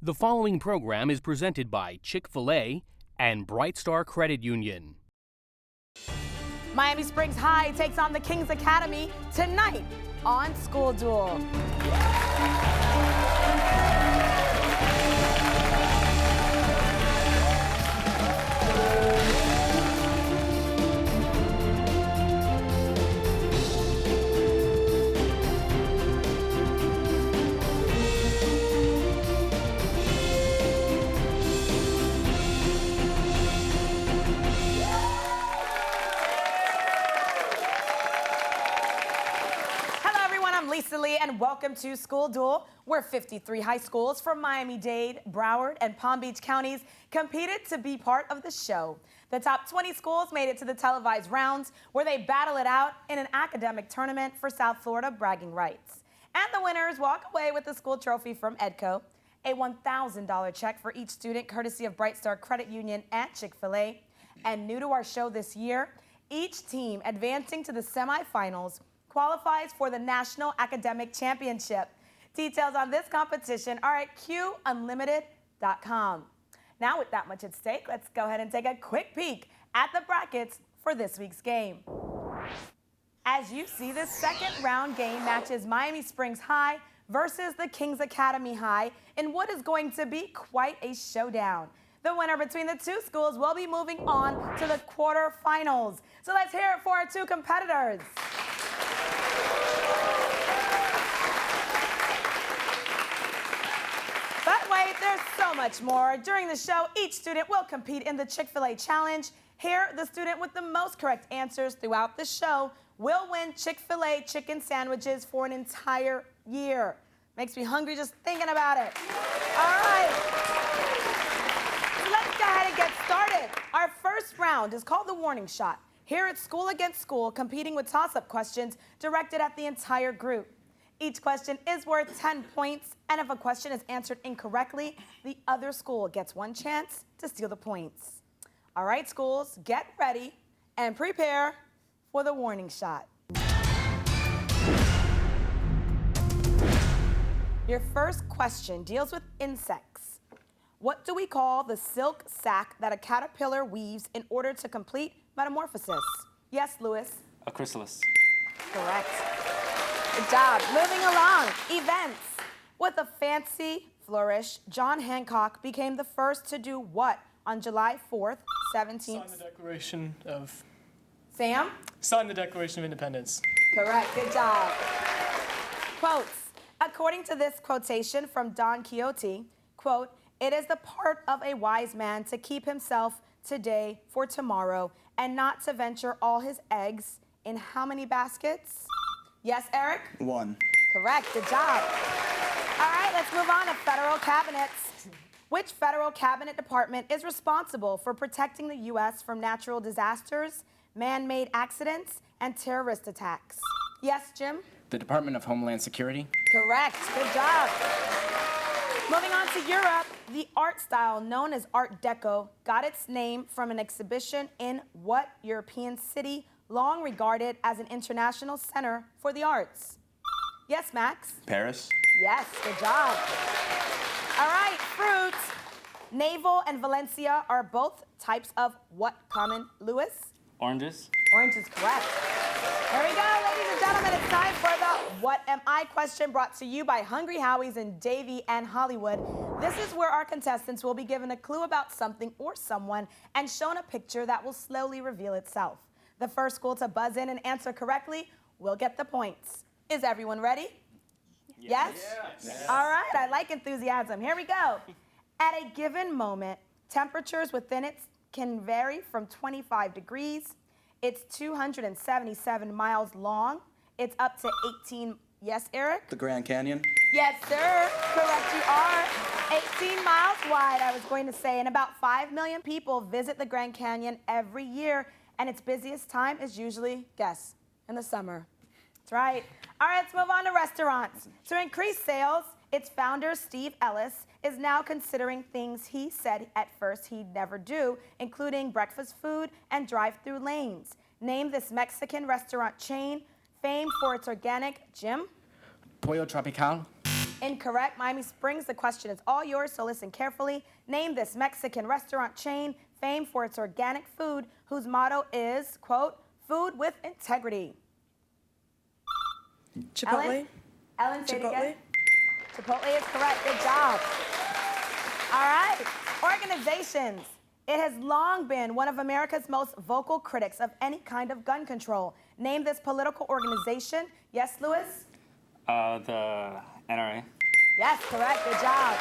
The following program is presented by Chick-fil-A and Bright Star Credit Union. Miami Springs High takes on the Kings Academy tonight on School Duel. And welcome to School Duel, where 53 high schools from Miami-Dade, Broward, and Palm Beach counties competed to be part of the show. The top 20 schools made it to the televised rounds, where they battle it out in an academic tournament for South Florida bragging rights. And the winners walk away with the school trophy from EDCO, a $1,000 check for each student courtesy of Bright Star Credit Union and Chick-fil-A. And new to our show this year, each team advancing to the semifinals qualifies for the National Academic Championship. Details on this competition are at QUnlimited.com. Now, with that much at stake, let's go ahead and take a quick peek at the brackets for this week's game. As you see, the second round game matches Miami Springs High versus the Kings Academy High in what is going to be quite a showdown. The winner between the two schools will be moving on to the quarterfinals. So let's hear it for our two competitors. But wait, there's so much more. During the show, each student will compete in the Chick-fil-A Challenge. Here, the student with the most correct answers throughout the show will win Chick-fil-A chicken sandwiches for an entire year. Makes me hungry just thinking about it. All right. So let's go ahead and get started. Our first round is called the warning shot. Here it's school against school, competing with toss-up questions directed at the entire group. Each question is worth 10 points, and if a question is answered incorrectly, the other school gets one chance to steal the points. All right, schools, get ready and prepare for the warning shot. Your first question deals with insects. What do we call the silk sac that a caterpillar weaves in order to complete metamorphosis? Yes, Lewis? A chrysalis. Correct. Good job. Moving along. Events. With a fancy flourish, John Hancock became the first to do what on July 4th, 17th? Sign the Declaration of... Sam? Sign the Declaration of Independence. Correct. Good job. Quotes. According to this quotation from Don Quixote, quote, "It is the part of a wise man to keep himself today for tomorrow and not to venture all his eggs in how many baskets?" Yes, Eric? 1. Correct. Good job. All right, let's move on to federal cabinets. Which federal cabinet department is responsible for protecting the U.S. from natural disasters, man-made accidents, and terrorist attacks? Yes, Jim? The Department of Homeland Security. Correct. Good job. Moving on to Europe, the art style known as Art Deco got its name from an exhibition in what European city, long regarded as an international center for the arts? Yes, Max? Paris. Yes, good job. All right, fruits. Navel and Valencia are both types of what common, Lewis? Oranges. Orange is correct. There we go, ladies and gentlemen. It's time for the What Am I question, brought to you by Hungry Howie's in Davie and Hollywood. This is where our contestants will be given a clue about something or someone and shown a picture that will slowly reveal itself. The first school to buzz in and answer correctly will get the points. Is everyone ready? Yes? Yes. All right, I like enthusiasm. Here we go. At a given moment, temperatures within it can vary from 25 degrees. It's 277 miles long. It's up to 18, yes, Eric? The Grand Canyon. Yes, sir. Correct, you are. 18 miles wide, I was going to say, and about 5 million people visit the Grand Canyon every year, and its busiest time is usually, guess, in the summer. That's right. All right, let's move on to restaurants. To increase sales, its founder, Steve Ellis, is now considering things he said at first he'd never do, including breakfast food and drive-through lanes. Name this Mexican restaurant chain, famed for its organic, Jim? Pollo Tropical. Incorrect. Miami Springs, the question is all yours, so listen carefully. Name this Mexican restaurant chain famed for its organic food whose motto is, quote, food with integrity. Chipotle. Ellen, say it again. Chipotle is correct. Good job. All right. Organizations. It has long been one of America's most vocal critics of any kind of gun control. Name this political organization. Yes, Lewis? The NRA. Yes, correct. Good job.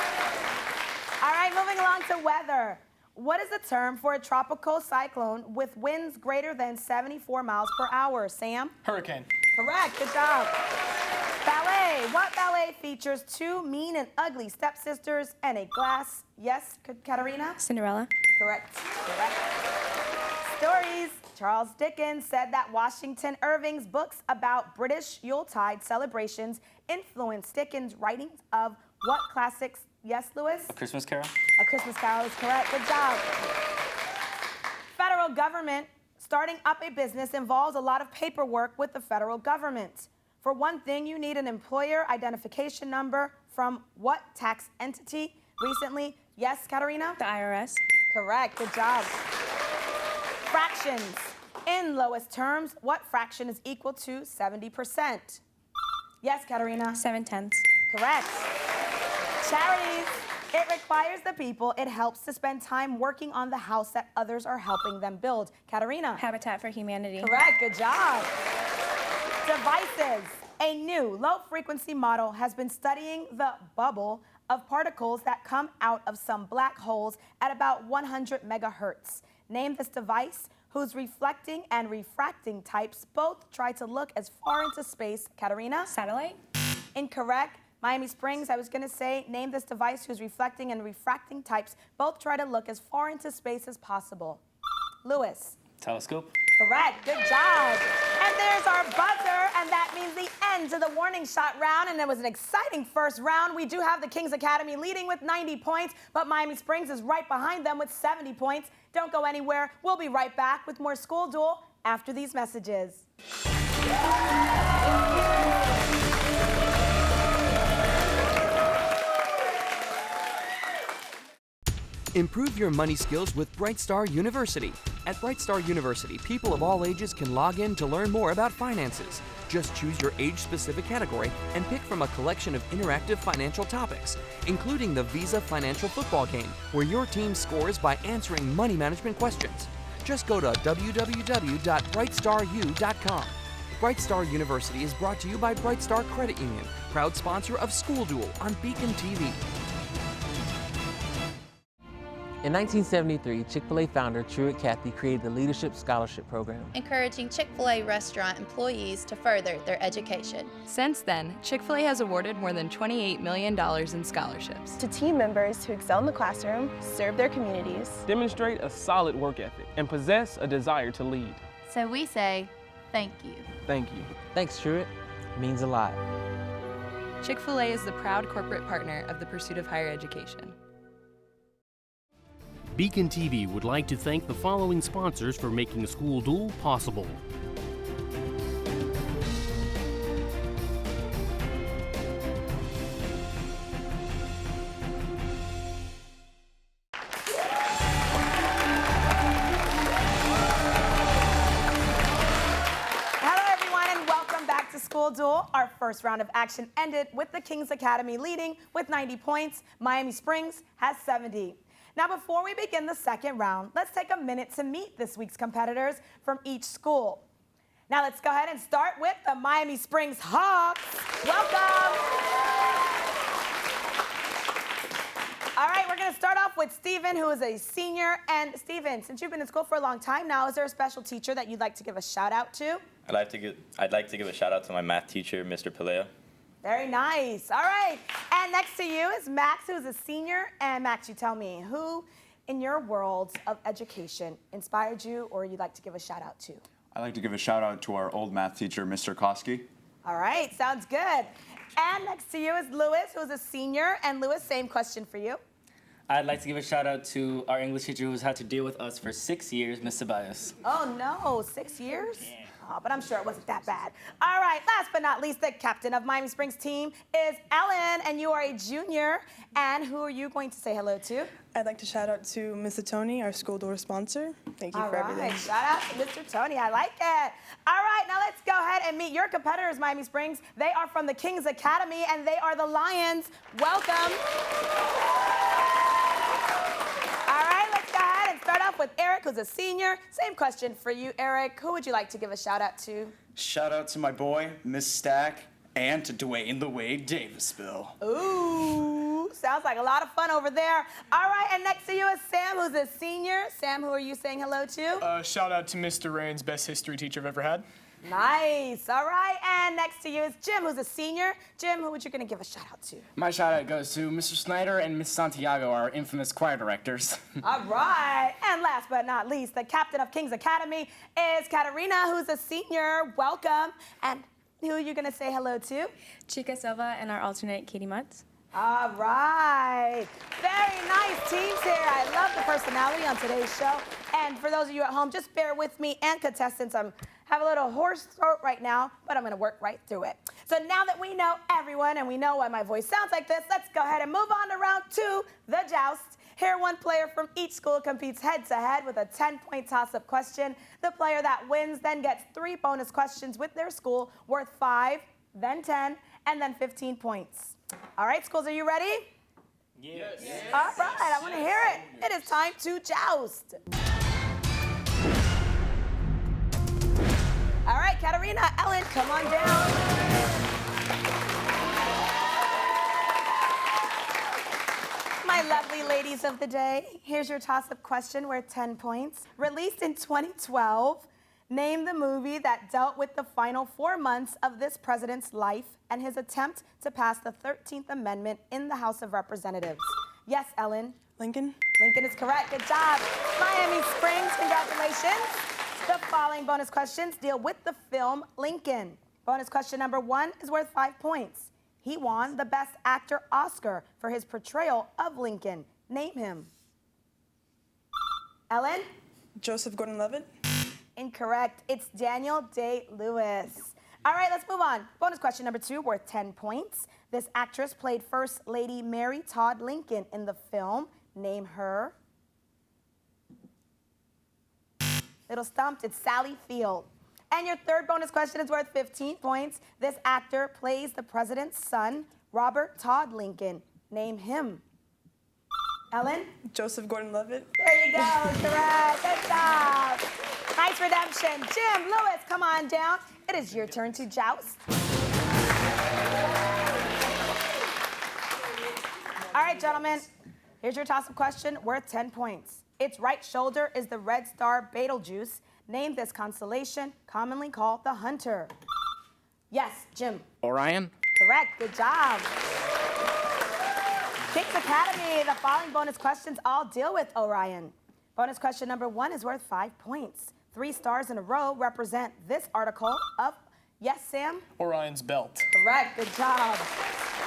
All right, moving along to weather. What is the term for a tropical cyclone with winds greater than 74 miles per hour? Sam? Hurricane. Correct. Good job. Ballet. What ballet features two mean and ugly stepsisters and a glass? Yes, Katarina? Cinderella. Correct. Stories. Charles Dickens said that Washington Irving's books about British Yuletide celebrations influenced Dickens' writings of what classics? Yes, Lewis? A Christmas Carol. A Christmas Carol is correct. Good job. Federal government. Starting up a business involves a lot of paperwork with the federal government. For one thing, you need an employer identification number from what tax entity? Recently, yes, Katarina? The IRS. Correct. Good job. Fractions. In lowest terms, what fraction is equal to 70%? Yes, Katarina? 7/10. Correct. Charities. It requires the people it helps to spend time working on the house that others are helping them build. Katarina? Habitat for Humanity. Correct. Good job. Devices. A new low-frequency model has been studying the bubble of particles that come out of some black holes at about 100 megahertz. Name this device whose reflecting and refracting types both try to look as far into space. Katarina? Satellite. Incorrect. Miami Springs, I was going to say, name this device whose reflecting and refracting types both try to look as far into space as possible. Lewis? Telescope. Correct. Good job. And there's our buzzer, and that means the end to the warning shot round, and it was an exciting first round. We do have the Kings Academy leading with 90 points, but Miami Springs is right behind them with 70 points. Don't go anywhere. We'll be right back with more School Duel after these messages. Improve your money skills with Bright Star University. At Bright Star University, people of all ages can log in to learn more about finances. Just choose your age-specific category and pick from a collection of interactive financial topics, including the Visa Financial Football Game, where your team scores by answering money management questions. Just go to www.brightstaru.com. Bright Star University is brought to you by Bright Star Credit Union, proud sponsor of School Duel on BECON-TV. In 1973, Chick-fil-A founder Truett Cathy created the Leadership Scholarship Program, encouraging Chick-fil-A restaurant employees to further their education. Since then, Chick-fil-A has awarded more than $28 million in scholarships to team members who excel in the classroom, serve their communities, demonstrate a solid work ethic, and possess a desire to lead. So we say, thank you. Thank you. Thanks, Truett. It means a lot. Chick-fil-A is the proud corporate partner of the pursuit of higher education. BECON-TV would like to thank the following sponsors for making School Duel possible. School Duel. Our first round of action ended with the Kings Academy leading with 90 points. Miami Springs has 70. Now, before we begin the second round, let's take a minute to meet this week's competitors from each school. Now, let's go ahead and start with the Miami Springs Hawks. Welcome. All right, we're going to start off with Steven, who is a senior. And Steven, since you've been in school for a long time now, is there a special teacher that you'd like to give a shout out to? I'd like to give a shout out to my math teacher, Mr. Pilea. Very nice. All right. And next to you is Max, who's a senior. And Max, you tell me, who in your world of education inspired you or you'd like to give a shout out to? I'd like to give a shout out to our old math teacher, Mr. Koski. All right. Sounds good. And next to you is Lewis, who's a senior. And Lewis, same question for you. I'd like to give a shout out to our English teacher who's had to deal with us for 6 years, Ms. Ceballos. Oh, no. 6 years? Yeah. Oh, but I'm sure it wasn't that bad. All right, last but not least, the captain of Miami Springs team is Ellen, and you are a junior. And who are you going to say hello to? I'd like to shout out to Mr. Tony, our school door sponsor. Thank you for everything. Shout out to Mr. Tony. I like it. All right, now let's go ahead and meet your competitors, Miami Springs. They are from the Kings Academy, and they are the Lions. Welcome. All right, let's go ahead and start off with Eric, who's a senior. Same question for you, Eric. Who would you like to give a shout out to? Shout out to my boy, Miss Stack, and to Dwayne the Wade Davisville. Ooh, sounds like a lot of fun over there. All right, and next to you is Sam, who's a senior. Sam, who are you saying hello to? Shout out to Mr. Rain's best history teacher I've ever had. Nice. All right, and next to you is Jim, who's a senior. Jim, who would you gonna give a shout out to? My shout out goes to Mr. Snyder and Miss Santiago, our infamous choir directors. All right, and last but not least, the captain of Kings Academy is Katarina, who's a senior. Welcome. And who are you gonna say hello to? Chica Silva and our alternate, Katie Mutz. All right. Very nice teams here. I love the personality on today's show. And for those of you at home, just bear with me and contestants. I have a little hoarse throat right now, but I'm going to work right through it. So now that we know everyone and we know why my voice sounds like this, let's go ahead and move on to round 2, the joust. Here, one player from each school competes head-to-head with a 10-point toss-up question. The player that wins then gets 3 bonus questions with their school worth 5, then 10, and then 15 points. All right, schools, are you ready? Yes. All right, I want to hear it. It is time to joust. All right, Katarina, Ellen, come on down. My lovely ladies of the day, here's your toss-up question worth 10 points. Released in 2012, name the movie that dealt with the final 4 months of this president's life and his attempt to pass the 13th Amendment in the House of Representatives. Yes, Ellen? Lincoln. Lincoln is correct. Good job. Miami Springs, congratulations. The following bonus questions deal with the film Lincoln. Bonus question number 1 is worth 5 points. He won the Best Actor Oscar for his portrayal of Lincoln. Name him. Ellen? Joseph Gordon-Levitt. Incorrect. It's Daniel Day-Lewis. All right, let's move on. Bonus question number 2, worth 10 points. This actress played First Lady Mary Todd Lincoln in the film. Name her. Little stumped, it's Sally Field. And your third bonus question is worth 15 points. This actor plays the president's son, Robert Todd Lincoln. Name him. Ellen? Joseph Gordon-Levitt. There you go, correct. Good job. Nice redemption. Jim, Lewis, come on down. It is your turn to joust. All right, gentlemen, here's your toss-up question worth 10 points. Its right shoulder is the red star Betelgeuse. Name this constellation, commonly called the Hunter. Yes, Jim. Orion? Correct, good job. Kings Academy, the following bonus questions all deal with Orion. Bonus question number 1 is worth 5 points. 3 stars in a row represent this article of, yes, Sam? Orion's belt. Correct, good job.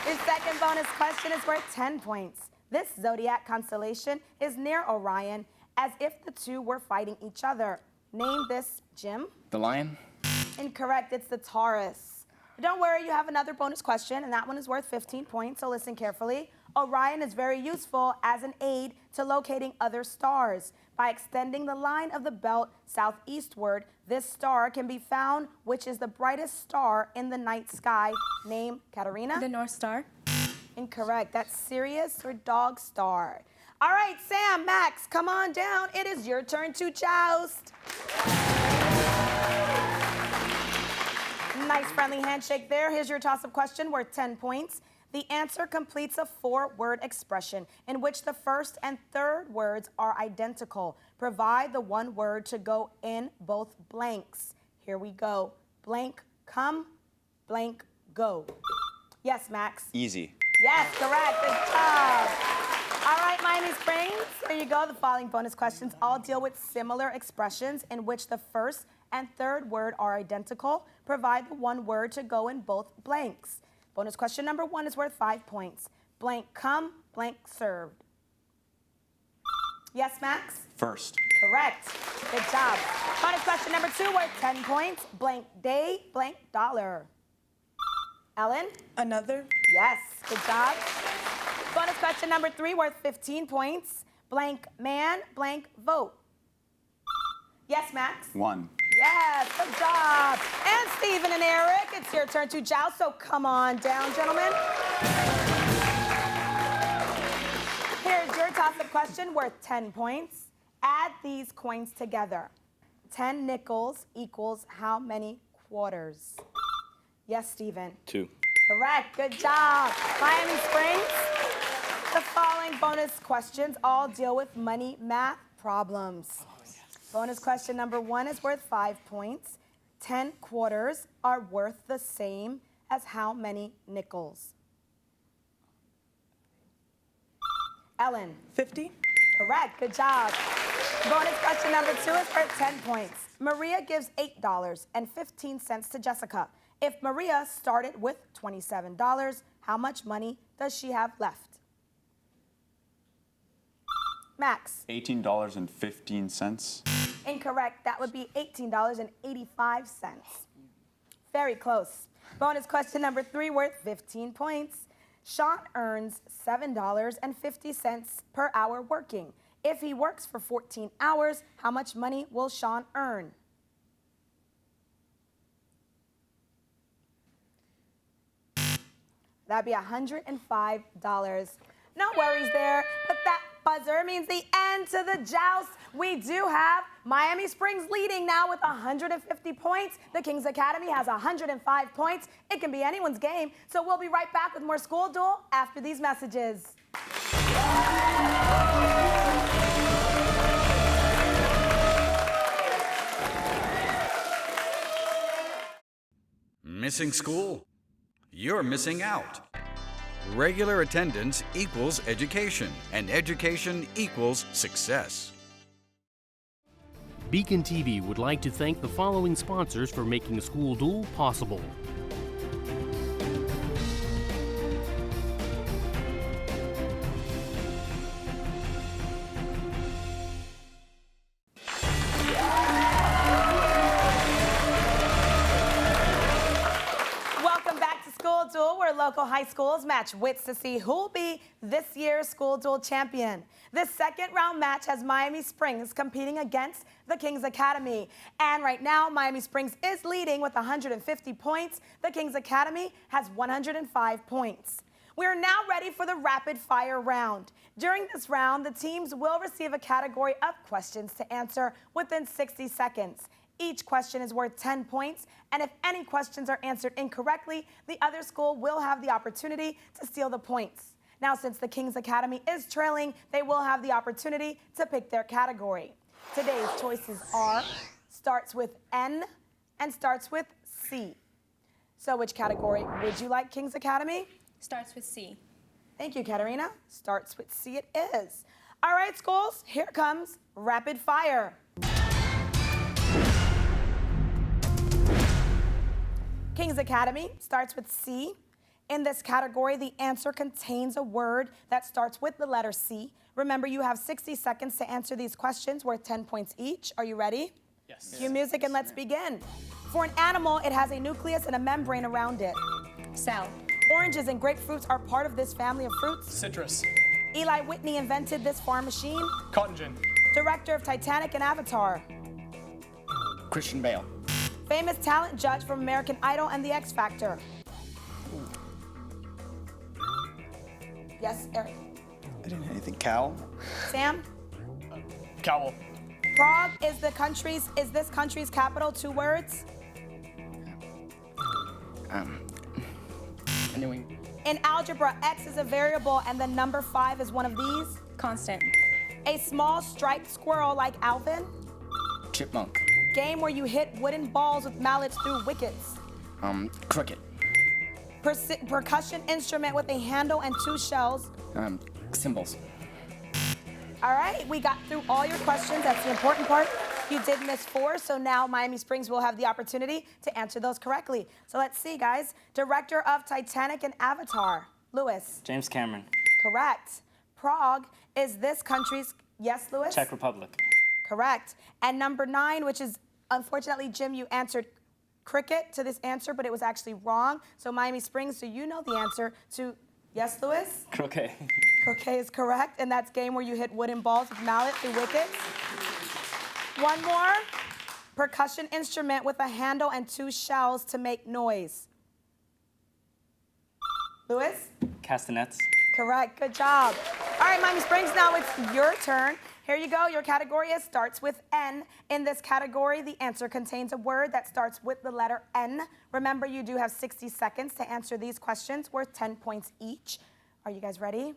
Your second bonus question is worth 10 points. This zodiac constellation is near Orion, as if the two were fighting each other. Name this, Jim. The Lion? Incorrect, it's the Taurus. But don't worry, you have another bonus question, and that one is worth 15 points, so listen carefully. Orion is very useful as an aid to locating other stars. By extending the line of the belt southeastward, this star can be found, which is the brightest star in the night sky. Name, Katarina? The North Star. Incorrect, that's Sirius or Dog Star. All right, Sam, Max, come on down. It is your turn to joust. Nice friendly handshake there. Here's your toss-up question worth 10 points. The answer completes a 4-word expression in which the first and third words are identical. Provide the one word to go in both blanks. Here we go. Blank come, blank go. Yes, Max? Easy. Yes, correct. Good job. All right, Miami Springs, here you go. The following bonus questions all deal with similar expressions in which the first and third word are identical. Provide the one word to go in both blanks. Bonus question number 1 is worth 5 points. Blank come, blank served. Yes, Max? First. Correct. Good job. Bonus question number 2 worth 10 points. Blank day, blank dollar. Ellen? Another. Yes. Good job. Bonus question number 3 worth 15 points. Blank man, blank vote. Yes, Max? 1. Yes, good job. And Stephen and Eric, it's your turn to joust, so come on down, gentlemen. Here's your toss-up question worth 10 points. Add these coins together. 10 nickels equals how many quarters? Yes, Stephen. 2. Correct. Good job. Miami Springs. The following bonus questions all deal with money math problems. Bonus question number 1 is worth 5 points. 10 quarters are worth the same as how many nickels? Ellen. 50. Correct. Good job. Bonus question number 2 is worth 10 points. Maria gives $8.15 to Jessica. If Maria started with $27, how much money does she have left? Max. $18.15. Incorrect. That would be $18.85. Very close. Bonus question number 3 worth 15 points. Sean earns $7.50 per hour working. If he works for 14 hours, how much money will Sean earn? That'd be $105. No worries there, but that buzzer means the end to the joust. We do have Miami Springs leading now with 150 points. The Kings Academy has 105 points. It can be anyone's game, so we'll be right back with more School Duel after these messages. Missing school? You're missing out. Regular attendance equals education, and education equals success. BECON-TV would like to thank the following sponsors for making School Duel possible. Duel, where local high schools match wits to see who'll be this year's School Duel champion. The second round match has Miami Springs competing against the Kings Academy. And right now, Miami Springs is leading with 150 points. The Kings Academy has 105 points. We are now ready for the rapid fire round. During this round, the teams will receive a category of questions to answer within 60 seconds. Each question is worth 10 points, and if any questions are answered incorrectly, the other school will have the opportunity to steal the points. Now, since the Kings Academy is trailing, they will have the opportunity to pick their category. Today's choices are, starts with N and starts with C. So which category would you like, Kings Academy? Starts with C. Thank you, Katerina. Starts with C it is. All right, schools, here comes rapid fire. Kings Academy starts with C. In this category, the answer contains a word that starts with the letter C. Remember, you have 60 seconds to answer these questions worth 10 points each. Are you ready? Yes. Cue music and let's begin. For an animal, it has a nucleus and a membrane around it. Cell. Oranges and grapefruits are part of this family of fruits. Citrus. Eli Whitney invented this farm machine. Cotton gin. Director of Titanic and Avatar. Christian Bale. Famous talent judge from American Idol and The X Factor. Yes, Eric. I didn't have anything. Cow. Sam? Cowl. Prague is this country's capital. 2 words. Anyway. In algebra, X is a variable and the number 5 is one of these. Constant. A small striped squirrel like Alvin. Chipmunk. Game where you hit wooden balls with mallets through wickets. Cricket. Percussion instrument with a handle and 2 shells. Cymbals. All right, we got through all your questions. That's the important part. You did miss 4, so now Miami Springs will have the opportunity to answer those correctly. So let's see, guys. Director of Titanic and Avatar, Lewis. James Cameron. Correct. Prague is this country's Yes, Louis? Czech Republic. Correct. And number 9, which is, unfortunately, Jim, you answered cricket to this answer, but it was actually wrong. So Miami Springs, do you know the answer to, yes, Louis? Croquet. Croquet is correct, and that's game where you hit wooden balls with mallet through wickets. One more. Percussion instrument with a handle and 2 shells to make noise. Louis? Castanets. Correct, good job. All right, Miami Springs, now it's your turn. Here you go, your category is starts with N. In this category, the answer contains a word that starts with the letter N. Remember, you do have 60 seconds to answer these questions worth 10 points each. Are you guys ready?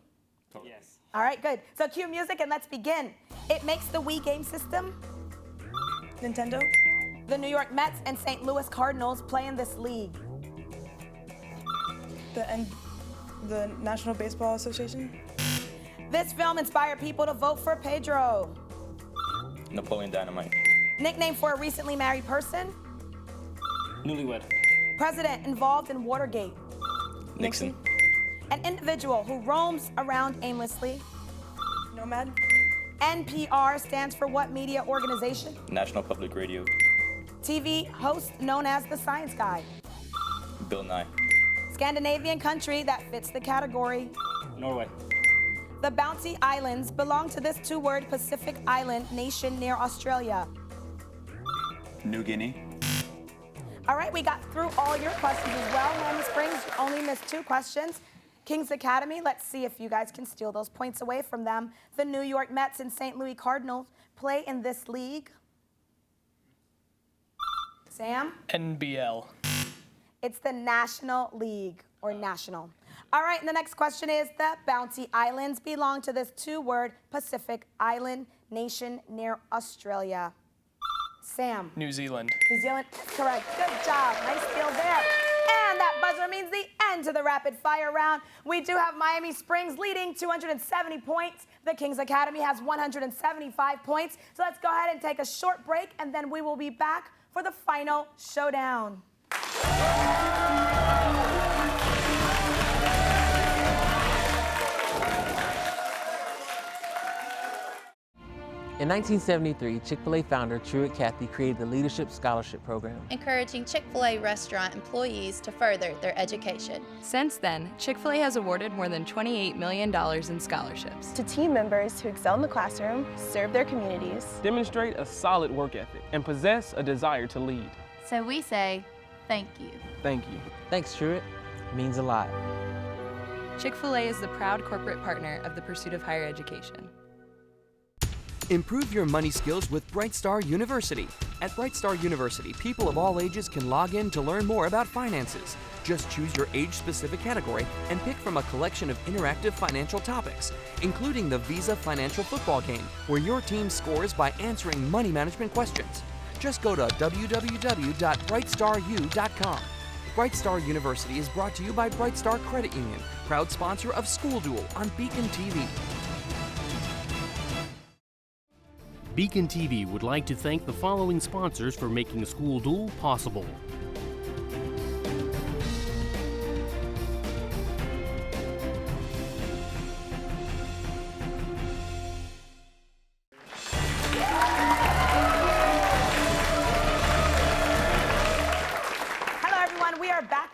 Yes. All right, good. So cue music and let's begin. It makes the Wii game system. Nintendo. The New York Mets and St. Louis Cardinals play in this league. The National Baseball Association. This film inspired people to vote for Pedro. Napoleon Dynamite. Nickname for a recently married person. Newlywed. President involved in Watergate. Nixon. An individual who roams around aimlessly. Nomad. NPR stands for what media organization? National Public Radio. TV host known as the Science Guy. Bill Nye. Scandinavian country that fits the category. Norway. The Bounty Islands belong to this 2-word Pacific island nation near Australia. New Guinea. All right, we got through all your questions as well. Miami Springs, you only missed 2 questions. Kings Academy, let's see if you guys can steal those points away from them. The New York Mets and St. Louis Cardinals play in this league. Sam? NBL. It's the National League, or national. All right, and the next question is, the Bounty Islands belong to this 2-word Pacific island nation near Australia. Sam? New Zealand. New Zealand, correct. Good job, nice steal there. And that buzzer means the end to the rapid fire round. We do have Miami Springs leading 270 points. The Kings Academy has 175 points. So let's go ahead and take a short break, and then we will be back for the final showdown. In 1973, Chick-fil-A founder Truett Cathy created the Leadership Scholarship Program, encouraging Chick-fil-A restaurant employees to further their education. Since then, Chick-fil-A has awarded more than $28 million in scholarships to team members who excel in the classroom, serve their communities, demonstrate a solid work ethic, and possess a desire to lead. So we say, thank you. Thank you. Thanks, Truett. It means a lot. Chick-fil-A is the proud corporate partner of the pursuit of higher education. Improve your money skills with Bright Star University. At Bright Star University, people of all ages can log in to learn more about finances. Just choose your age-specific category and pick from a collection of interactive financial topics, including the Visa Financial Football Game, where your team scores by answering money management questions. Just go to www.brightstaru.com. Bright Star University is brought to you by Bright Star Credit Union, proud sponsor of School Duel on BECON-TV. BECON-TV would like to thank the following sponsors for making School Duel possible.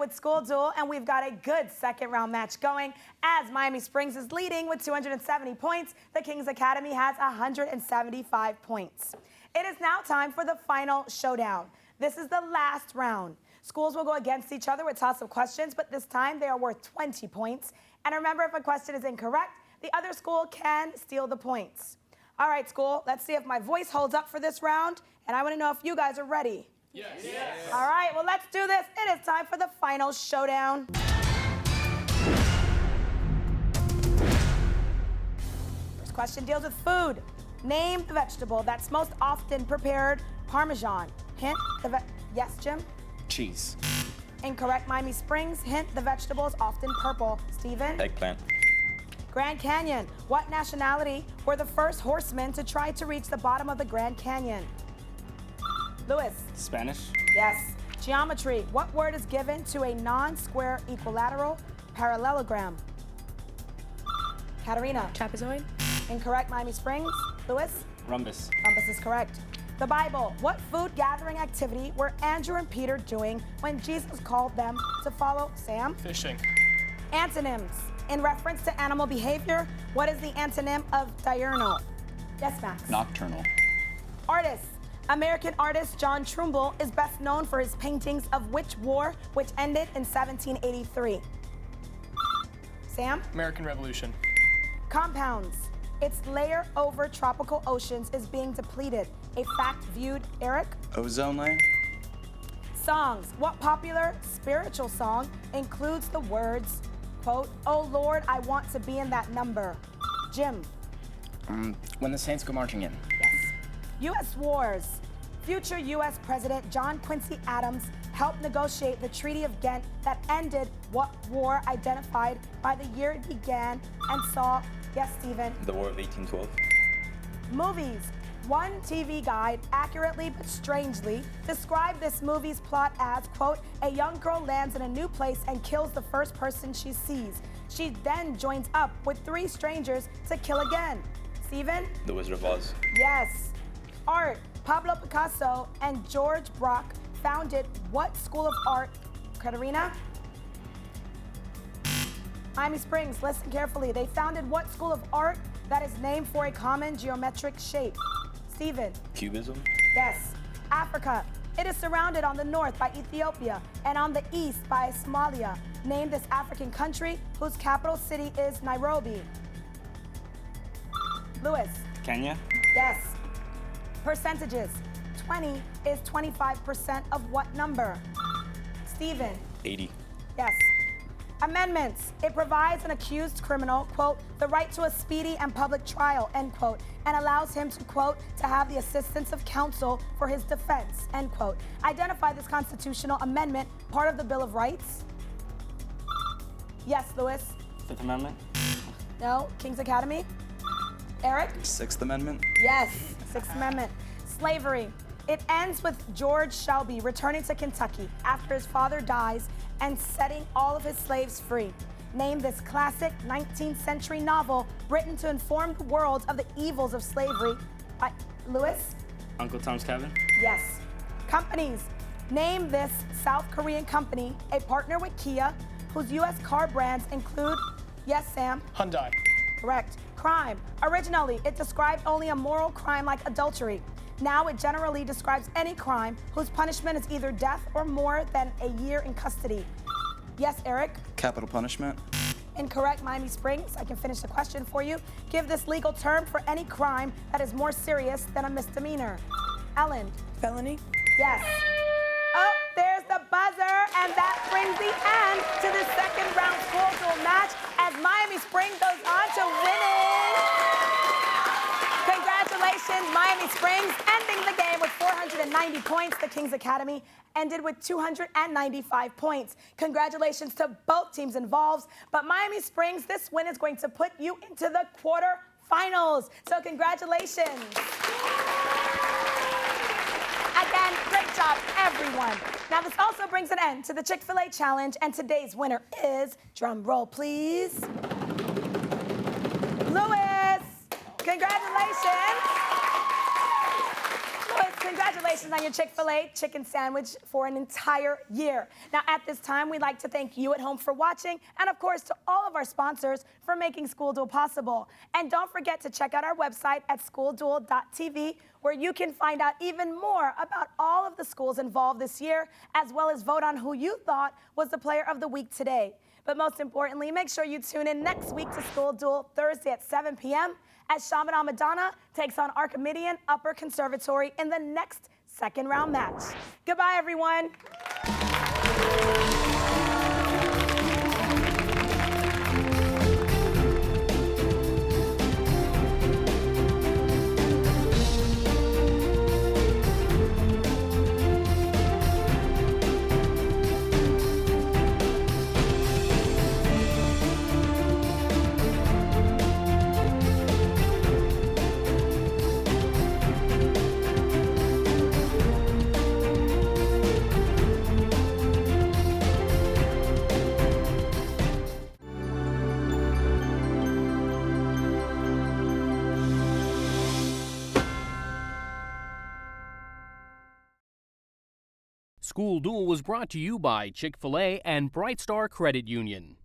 With School Duel, and we've got a good second round match going as Miami Springs is leading with 270 points. The Kings Academy has 175 points. It is now time for the final showdown. This is the last round. Schools will go against each other with toss-up questions, but this time they are worth 20 points. And remember, if a question is incorrect, the other school can steal the points. All right, school, let's see if my voice holds up for this round, and I want to know if you guys are ready. Yes. All right, well, let's do this. It is time for the final showdown. First question deals with food. Name the vegetable that's most often prepared Parmesan. Hint, yes, Jim? Cheese. Incorrect, Miami Springs. Hint, the vegetable is often purple. Steven? Eggplant. Grand Canyon. What nationality were the first horsemen to try to reach the bottom of the Grand Canyon? Louis? Spanish. Yes. Geometry. What word is given to a non-square equilateral parallelogram? Katarina? Trapezoid. Incorrect, Miami Springs. Lewis? Rhombus. Rhombus is correct. The Bible. What food gathering activity were Andrew and Peter doing when Jesus called them to follow? Sam? Fishing. Antonyms. In reference to animal behavior, what is the antonym of diurnal? Yes, Max. Nocturnal. Artists. American artist John Trumbull is best known for his paintings of which war, which ended in 1783? Sam? American Revolution. Compounds. Its layer over tropical oceans is being depleted. A fact viewed, Eric? Ozone layer. Songs. What popular spiritual song includes the words, quote, "Oh Lord, I want to be in that number"? Jim? When the Saints Go Marching In. Yes. U.S. wars. Future U.S. President John Quincy Adams helped negotiate the Treaty of Ghent that ended what war identified by the year it began and saw, yes, Stephen? The War of 1812. Movies. One TV guide accurately but strangely described this movie's plot as, quote, "A young girl lands in a new place and kills the first person she sees. She then joins up with 3 strangers to kill again." Stephen? The Wizard of Oz. Yes. Art. Pablo Picasso and George Braque founded what school of art? Katerina? Miami Springs, listen carefully. They founded what school of art that is named for a common geometric shape? Stephen? Cubism. Yes. Africa. It is surrounded on the north by Ethiopia and on the east by Somalia. Name this African country whose capital city is Nairobi. Lewis? Kenya. Yes. Percentages. 20 is 25% of what number? Stephen? 80. Yes. Amendments. It provides an accused criminal, quote, the right to a speedy and public trial, end quote, and allows him to, quote, to have the assistance of counsel for his defense, end quote. Identify this constitutional amendment part of the Bill of Rights. Yes, Lewis? 5th Amendment. No. King's Academy? Eric? 6th Amendment. Yes. 6th Amendment. Slavery. It ends with George Shelby returning to Kentucky after his father dies and setting all of his slaves free. Name this classic 19th century novel written to inform the world of the evils of slavery by Lewis? Uncle Tom's Cabin. Yes. Companies. Name this South Korean company, a partner with Kia, whose U.S. car brands include, yes, Sam? Hyundai. Correct. Crime. Originally, it described only a moral crime like adultery. Now it generally describes any crime whose punishment is either death or more than a year in custody. Yes, Eric? Capital punishment. Incorrect, Miami Springs. I can finish the question for you. Give this legal term for any crime that is more serious than a misdemeanor. Ellen? Felony. Yes. Oh, there's the buzzer, and that brings the end to the second round school duel match as Miami Springs goes on to winning. Congratulations, Miami Springs, ending the game with 490 points. The Kings Academy ended with 295 points. Congratulations to both teams involved. But Miami Springs, this win is going to put you into the quarterfinals. So congratulations. Again, great job, everyone. Now, this also brings an end to the Chick-fil-A Challenge, and today's winner is, drum roll, please, Lewis. Congratulations. Lewis, congratulations on your Chick-fil-A chicken sandwich for an entire year. Now, at this time, we'd like to thank you at home for watching, and of course, to all of our sponsors for making School Duel possible. And don't forget to check out our website at schoolduel.tv, where you can find out even more about all of the schools involved this year, as well as vote on who you thought was the player of the week today. But most importantly, make sure you tune in next week to School Duel Thursday at 7 p.m. as Chaminade Madonna takes on Archimedean Upper Conservatory in the next second round match. Goodbye, everyone. School Duel was brought to you by Chick-fil-A and Bright Star Credit Union.